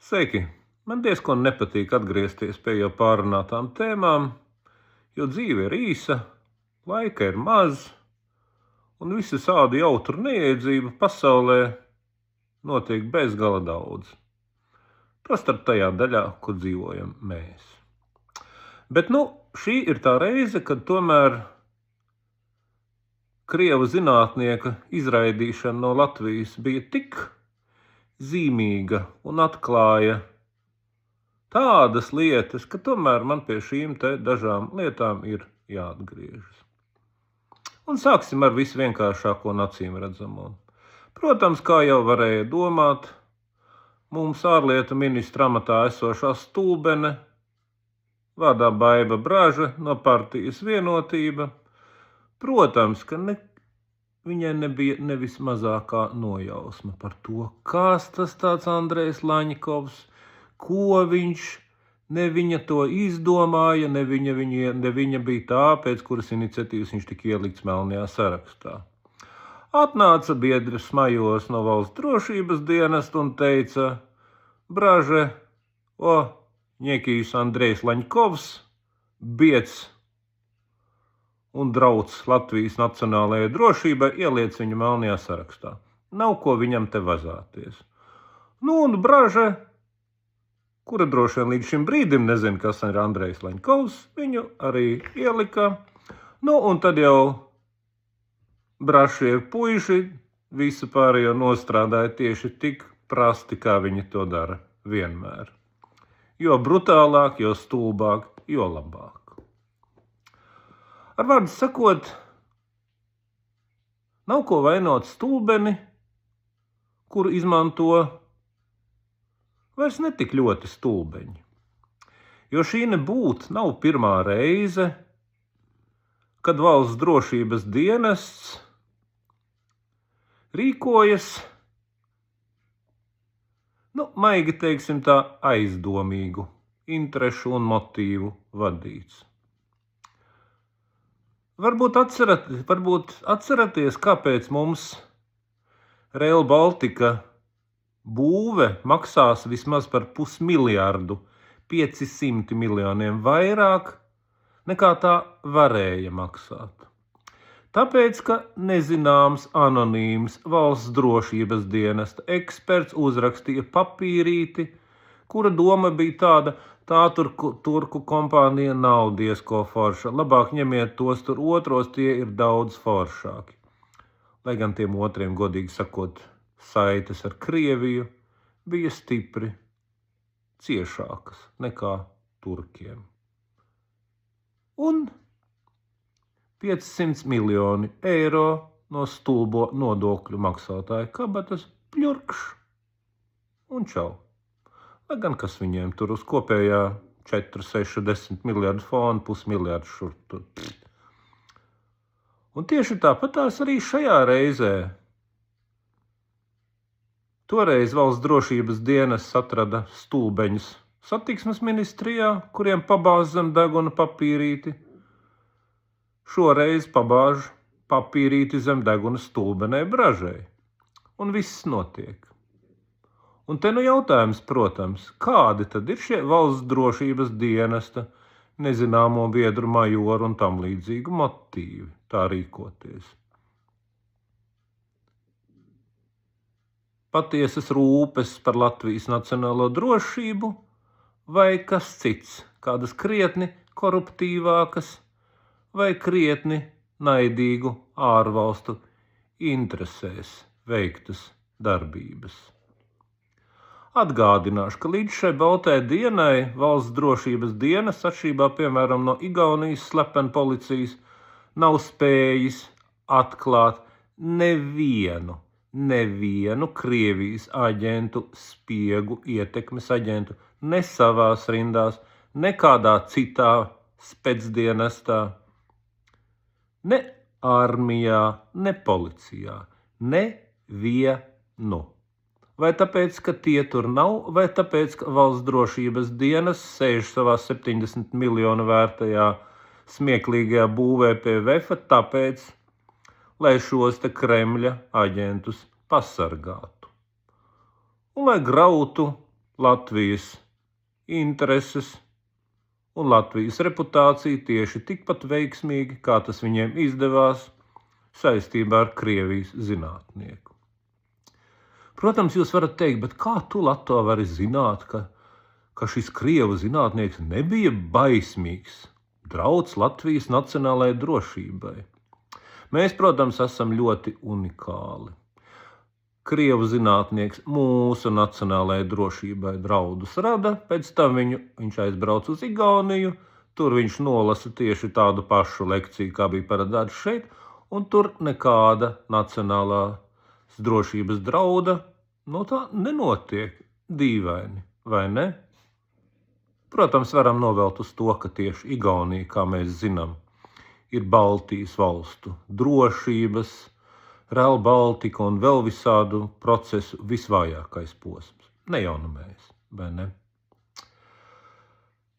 Sveiki! Man diezko nepatīk atgriezties pie jau pārunātām tēmām, jo dzīve ir īsa, laika ir maz, un visa šāda jautra neiedzība pasaulē notiek bezgala daudz. Tostarp tajā daļā, kur dzīvojam mēs. Bet šī ir tā reize, kad tomēr krievu zinātnieka izraidīšana no Latvijas bija tik zīmīga un atklāja tādas lietas, ka tomēr man pie šīm te dažām lietām ir jāatgriežas. Un sāksim ar visvienkāršāko un acīm redzamo. Protams, kā jau varēja domāt, mums ārlietu ministra amatā esošā stulbene, vārdā Baiva Braža no partijas Vienotība, protams, ka viņai nebija nevis mazākā nojausma par to, kas tas tāds Andrejs Laņikovs, ko viņš, ne viņa to izdomāja, ne viņa bija tā, pēc kuras iniciatīvas viņš tika ielikts melnajā sarakstā. Atnāca biedrs Majors no Valsts drošības dienesta un teica: Braže, ņekijs Andrejs Laņikovs, biedrs un drauds Latvijas nacionālajai drošībai, ieliec viņu melnajā sarakstā. Nav ko viņam te vazāties. Un Braže, kura droši vien līdz šim brīdim nezina, kas ir Andrejs Laņikovs, viņu arī ielika. Un tad jau brašie puiši visu pārējo nostrādāja tieši tik prasti, kā viņi to dara vienmēr. Jo brutālāk, jo stulbāk, jo labāk. Ar vārdu sakot, nav ko vainot stulbeni, kuru izmanto vairs netik ļoti stulbeņi. Jo šī nav pirmā reize, kad Valsts drošības dienests rīkojas, maigi teiksim tā, aizdomīgu interešu un motīvu vadīts. Varbūt atceraties, kāpēc mums Rail Baltica būve maksās vismaz par 500 miljardu, 500 miljoniem vairāk, nekā tā varēja maksāt. Tāpēc, ka nezināms anonīms Valsts drošības dienesta eksperts uzrakstīja papīrīti, kura doma bija tāda: tā turku kompānija nav diezko forša, labāk ņemiet tos tur otros, tie ir daudz foršāki. Lai gan tiem otriem, godīgi sakot, saites ar Krieviju bija stipri ciešākas nekā turkiem. Un 500 miljoni eiro no stulbo nodokļu maksātāju kabatas pļurkš un čau. Lai gan kas viņiem tur uz kopējā 4, 6, 10 miljardu fonu, 500 miljardu šur tur. Un tieši tāpatās arī šajā reizē. Toreiz Valsts drošības dienests atrada stulbeņus satiksmes ministrijā, kuriem pabāz zem deguna papīrīti. Šoreiz pabāž papīrīti zem deguna stulbenei Bražai. Un viss notiek. Un te jautājums, protams, kādi tad ir šie Valsts drošības dienesta, nezināmo biedru majoru un tam līdzīgu motīvi tā rīkoties? Patiesas rūpes par Latvijas nacionālo drošību vai kas cits, kādas krietni koruptīvākas vai krietni naidīgu ārvalstu interesēs veiktas darbības? Atgādināšu, ka līdz šai baltai dienai Valsts drošības dienests, atšķirībā piemēram no Igaunijas slepeni policijas, nav spējis atklāt nevienu Krievijas aģentu, spiegu, ietekmes aģentu, ne savās rindās, ne kādā citā specdienestā, ne armijā, ne policijā, nevienu. Vai tāpēc, ka tie tur nav, vai tāpēc, ka Valsts drošības dienests sēž savā 70 miljonu vērtajā smieklīgajā būvē pie Vefa, tāpēc, lai šos te Kremļa aģentus pasargātu. Un lai grautu Latvijas intereses un Latvijas reputācija tieši tikpat veiksmīgi, kā tas viņiem izdevās saistībā ar Krievijas zinātnieku. Protams, jūs varat teikt, bet kā tu, Lato, vari zināt, ka šis Krievu zinātnieks nebija baismīgs, drauds Latvijas nacionālajai drošībai? Mēs, protams, esam ļoti unikāli. Krievu zinātnieks mūsu nacionālajai drošībai draudus rada, pēc tam viņš aizbrauc uz Igauniju, tur viņš nolasa tieši tādu pašu lekciju, kā bija paredzēts šeit, un tur nekāda nacionālās drošības drauda no tā nenotiek. Dīvaini, vai ne? Protams, varam novelt uz to, ka tieši Igaunija, kā mēs zinām, ir Baltijas valstu drošības, Rail Baltica un vēl visādu procesu visvājākais posms. Ne jau nu mēs, vai ne?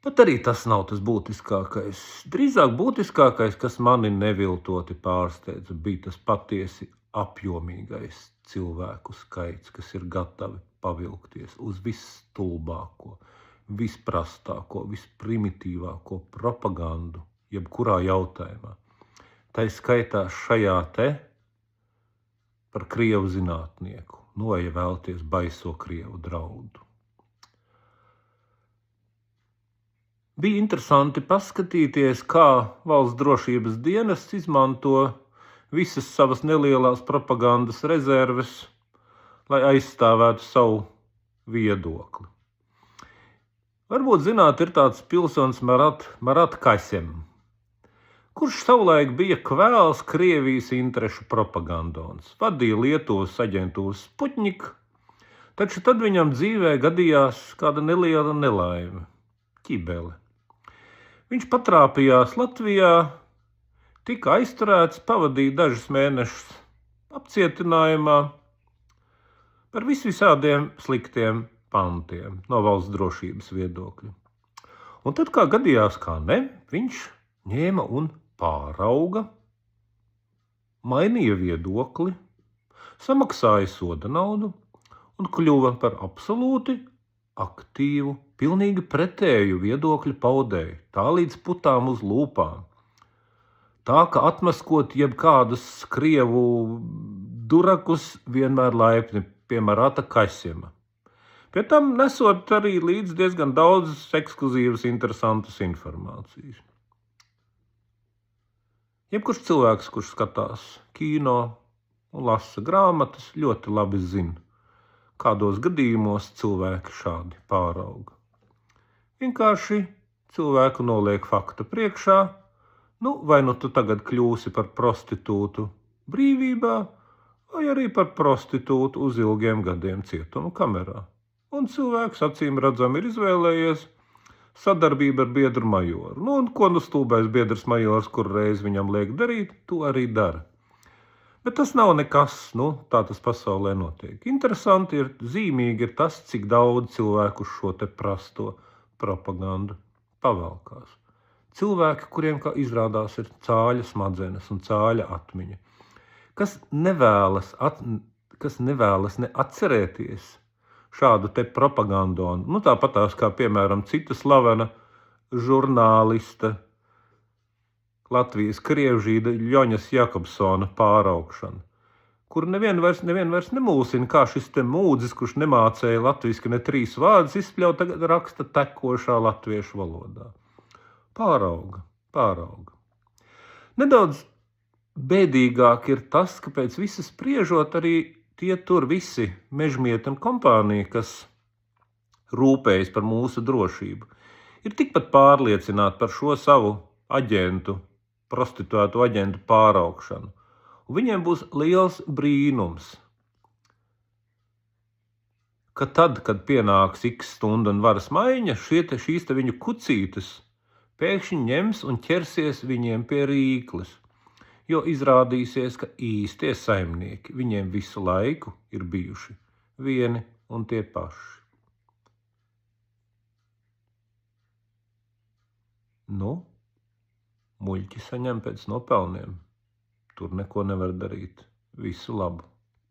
Bet arī tas nav tas būtiskākais. Drīzāk būtiskākais, kas mani neviltoti pārsteidza, bija tas patiesi apjomīgais cilvēku skaits, kas ir gatavi pavilkties uz visstulbāko, visprastāko, visprimitīvāko propagandu, jebkurā jautājumā. Tā skaitā šajā te par Krievu zinātnieku, ja vēlties baiso Krievu draudu. Bija interesanti paskatīties, kā valsts drošības dienests izmanto visas savas nelielās propagandas rezerves, lai aizstāvētu savu viedokli. Varbūt zināt, ir tāds pilsonis Marat Kasem, kurš savulaik bija kvēls Krievijas interešu propagandons, vadīja Lietuvas aģentūru Sputnik, taču tad viņam dzīvē gadījās kāda neliela nelaime – ķibele. Viņš patrāpījās Latvijā, tika aizturēts, pavadīja dažus mēnešus apcietinājumā par visādiem sliktiem pantiem no valsts drošības viedokļa. Un tad, kā gadījās, kā ne, viņš ņēma un pārauga, mainīja viedokli, samaksāja soda naudu un kļuva par absolūti aktīvu, pilnīgi pretēju viedokļu paudēju, tā līdz putām uz lūpām. Tā, ka atmaskot jebkādus Krievu durakus vienmēr laipni pie Marata Kasema. Pie tam nesot arī līdz diezgan daudz ekskluzīvas, interesantas informācijas. Jebkurš cilvēks, kurš skatās kino un lasa grāmatas, ļoti labi zina, kādos gadījumos cilvēki šādi pārauga. Vienkārši cilvēku noliek fakta priekšā, vai tu tagad kļūsi par prostitūtu brīvībā, vai arī par prostitūtu uz ilgiem gadiem cietuma kamerā. Un cilvēks acīm redzam ir izvēlējies sadarbību ar biedru majoru. Un ko stulbais biedrs majors, kur reiz viņam liek darīt, to arī dara. Bet tas nav nekas, tā tas pasaulē notiek. Interesanti ir, zīmīgi ir tas, cik daudz cilvēku šo te prasto propagandu pavelkās. Cilvēki, kuriem, kā izrādās, ir cāļa smadzenes un cāļa atmiņa, kas nevēlas ne atcerēties šādu te propagandonu. Tāpatās kā, piemēram, cita slavena žurnāliste, Latvijas krievžīda Ļoņas Jakobsona pāraugšana, kur nevien vairs nemulsina, kā šis te mūdzis, kurš nemācēja latviski ne 3 vārdus, izspļaut, tagad raksta tekošā latviešu valodā. Pārauga. Nedaudz bēdīgāk ir tas, ka pēc visas spriežot arī tie tur visi mežmieti un kompānija, kas rūpējas par mūsu drošību, ir tikpat pārliecināti par šo savu prostituētu aģentu pāraugšanu. Un viņiem būs liels brīnums, ka tad, kad pienāks x stunda un varas maiņa, šīs te viņu kucītes pēkšņi ņems un ķersies viņiem pie rīkles. Jo izrādīsies, ka īstie saimnieki viņiem visu laiku ir bijuši vieni un tie paši. Muļķi saņem pēc nopelniem. Tur neko nevar darīt. Visu labu!